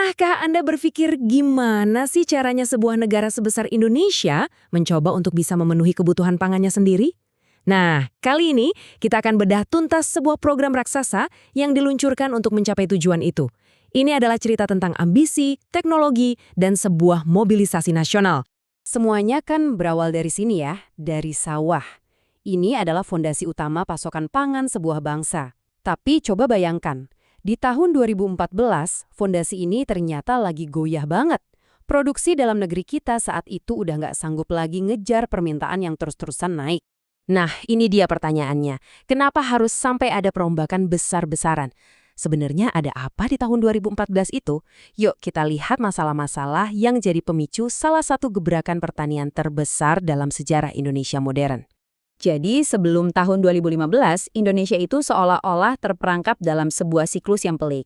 Pernahkah Anda berpikir gimana sih caranya sebuah negara sebesar Indonesia mencoba untuk bisa memenuhi kebutuhan pangannya sendiri? Nah, kali ini kita akan bedah tuntas sebuah program raksasa yang diluncurkan untuk mencapai tujuan itu. Ini adalah cerita tentang ambisi, teknologi, dan sebuah mobilisasi nasional. Semuanya kan berawal dari sini ya, dari sawah. Ini adalah fondasi utama pasokan pangan sebuah bangsa. Tapi coba bayangkan, di tahun 2014, fondasi ini ternyata lagi goyah banget. Produksi dalam negeri kita saat itu udah nggak sanggup lagi ngejar permintaan yang terus-terusan naik. Nah, ini dia pertanyaannya. Kenapa harus sampai ada perombakan besar-besaran? Sebenarnya ada apa di tahun 2014 itu? Yuk kita lihat masalah-masalah yang jadi pemicu salah satu gebrakan pertanian terbesar dalam sejarah Indonesia modern. Jadi sebelum tahun 2015, Indonesia itu seolah-olah terperangkap dalam sebuah siklus yang pelik.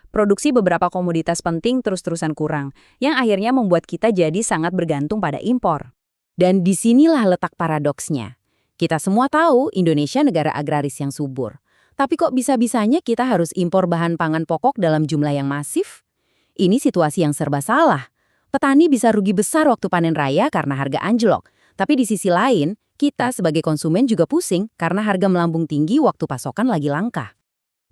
Produksi beberapa komoditas penting terus-terusan kurang, yang akhirnya membuat kita jadi sangat bergantung pada impor. Dan disinilah letak paradoksnya. Kita semua tahu Indonesia negara agraris yang subur. Tapi kok bisa-bisanya kita harus impor bahan pangan pokok dalam jumlah yang masif? Ini situasi yang serba salah. Petani bisa rugi besar waktu panen raya karena harga anjlok. Tapi di sisi lain, kita sebagai konsumen juga pusing karena harga melambung tinggi waktu pasokan lagi langka.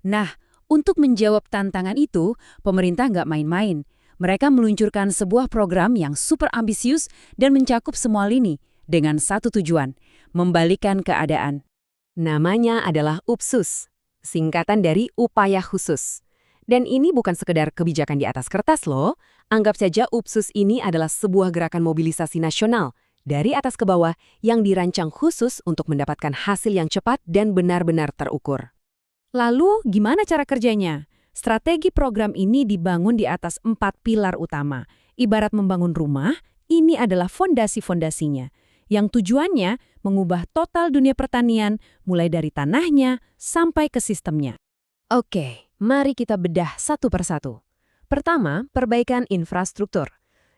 Nah, untuk menjawab tantangan itu, pemerintah nggak main-main. Mereka meluncurkan sebuah program yang super ambisius dan mencakup semua lini dengan satu tujuan, membalikan keadaan. Namanya adalah UPSUS, singkatan dari Upaya Khusus. Dan ini bukan sekedar kebijakan di atas kertas loh. Anggap saja UPSUS ini adalah sebuah gerakan mobilisasi nasional dari atas ke bawah yang dirancang khusus untuk mendapatkan hasil yang cepat dan benar-benar terukur. Lalu, gimana cara kerjanya? Strategi program ini dibangun di atas 4 pilar utama. Ibarat membangun rumah, ini adalah fondasi-fondasinya, yang tujuannya mengubah total dunia pertanian mulai dari tanahnya sampai ke sistemnya. Oke, mari kita bedah satu persatu. Pertama, perbaikan infrastruktur.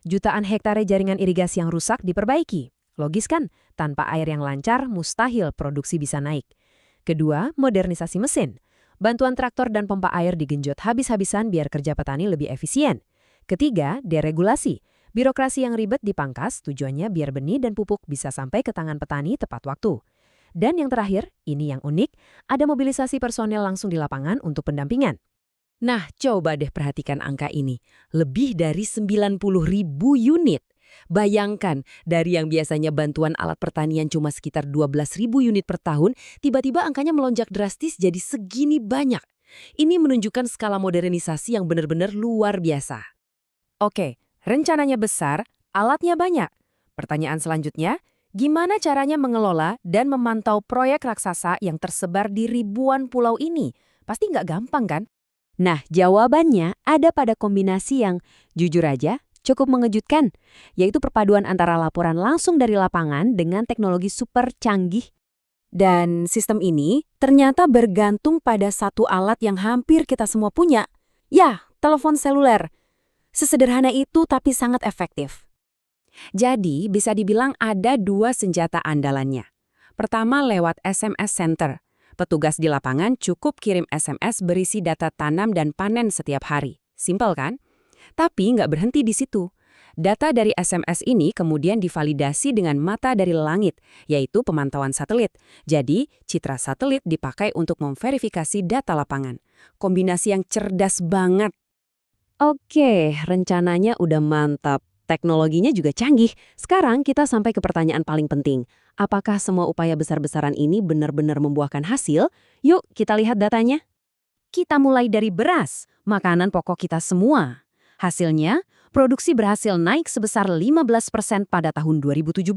Jutaan hektare jaringan irigasi yang rusak diperbaiki. Logis kan? Tanpa air yang lancar, mustahil produksi bisa naik. Kedua, modernisasi mesin. Bantuan traktor dan pompa air digenjot habis-habisan biar kerja petani lebih efisien. Ketiga, deregulasi. Birokrasi yang ribet dipangkas, tujuannya biar benih dan pupuk bisa sampai ke tangan petani tepat waktu. Dan yang terakhir, ini yang unik, ada mobilisasi personel langsung di lapangan untuk pendampingan. Nah, coba deh perhatikan angka ini. Lebih dari 90.000 unit. Bayangkan, dari yang biasanya bantuan alat pertanian cuma sekitar 12.000 unit per tahun, tiba-tiba angkanya melonjak drastis jadi segini banyak. Ini menunjukkan skala modernisasi yang benar-benar luar biasa. Oke, rencananya besar, alatnya banyak. Pertanyaan selanjutnya, gimana caranya mengelola dan memantau proyek raksasa yang tersebar di ribuan pulau ini? Pasti nggak gampang kan? Nah, jawabannya ada pada kombinasi yang, jujur aja, cukup mengejutkan, yaitu perpaduan antara laporan langsung dari lapangan dengan teknologi super canggih. Dan sistem ini ternyata bergantung pada satu alat yang hampir kita semua punya. Ya, telepon seluler. Sesederhana itu tapi sangat efektif. Jadi, bisa dibilang ada dua senjata andalannya. Pertama lewat SMS Center. Petugas di lapangan cukup kirim SMS berisi data tanam dan panen setiap hari. Simpel kan? Tapi nggak berhenti di situ. Data dari SMS ini kemudian divalidasi dengan mata dari langit, yaitu pemantauan satelit. Jadi, citra satelit dipakai untuk memverifikasi data lapangan. Kombinasi yang cerdas banget. Oke, rencananya udah mantap. Teknologinya juga canggih. Sekarang kita sampai ke pertanyaan paling penting. Apakah semua upaya besar-besaran ini benar-benar membuahkan hasil? Yuk kita lihat datanya. Kita mulai dari beras, makanan pokok kita semua. Hasilnya, produksi berhasil naik sebesar 15% pada tahun 2017.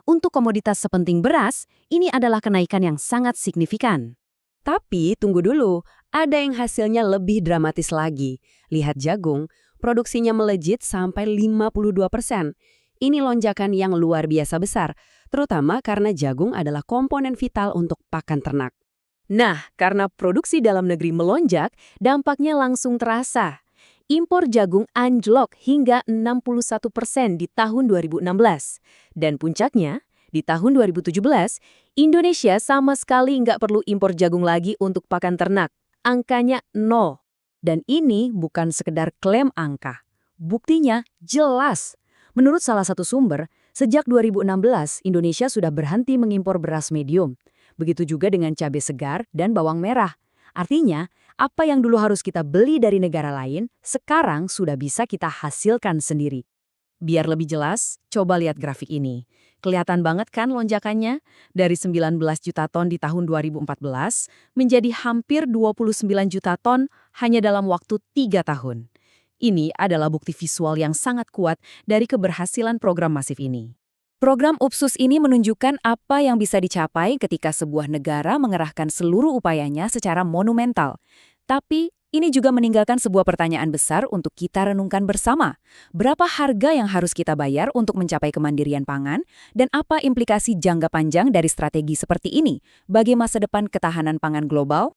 Untuk komoditas sepenting beras, ini adalah kenaikan yang sangat signifikan. Tapi tunggu dulu, ada yang hasilnya lebih dramatis lagi. Lihat jagung. Produksinya melejit sampai 52%. Ini lonjakan yang luar biasa besar, terutama karena jagung adalah komponen vital untuk pakan ternak. Nah, karena produksi dalam negeri melonjak, dampaknya langsung terasa. Impor jagung anjlok hingga 61% di tahun 2016. Dan puncaknya, di tahun 2017, Indonesia sama sekali nggak perlu impor jagung lagi untuk pakan ternak. Angkanya 0. Dan ini bukan sekedar klaim angka. Buktinya jelas. Menurut salah satu sumber, sejak 2016 Indonesia sudah berhenti mengimpor beras medium. Begitu juga dengan cabai segar dan bawang merah. Artinya, apa yang dulu harus kita beli dari negara lain, sekarang sudah bisa kita hasilkan sendiri. Biar lebih jelas, coba lihat grafik ini. Kelihatan banget kan lonjakannya? Dari 19 juta ton di tahun 2014 menjadi hampir 29 juta ton hanya dalam waktu 3 tahun. Ini adalah bukti visual yang sangat kuat dari keberhasilan program masif ini. Program UPSUS ini menunjukkan apa yang bisa dicapai ketika sebuah negara mengerahkan seluruh upayanya secara monumental. Tapi ini juga meninggalkan sebuah pertanyaan besar untuk kita renungkan bersama. Berapa harga yang harus kita bayar untuk mencapai kemandirian pangan? Dan apa implikasi jangka panjang dari strategi seperti ini bagi masa depan ketahanan pangan global?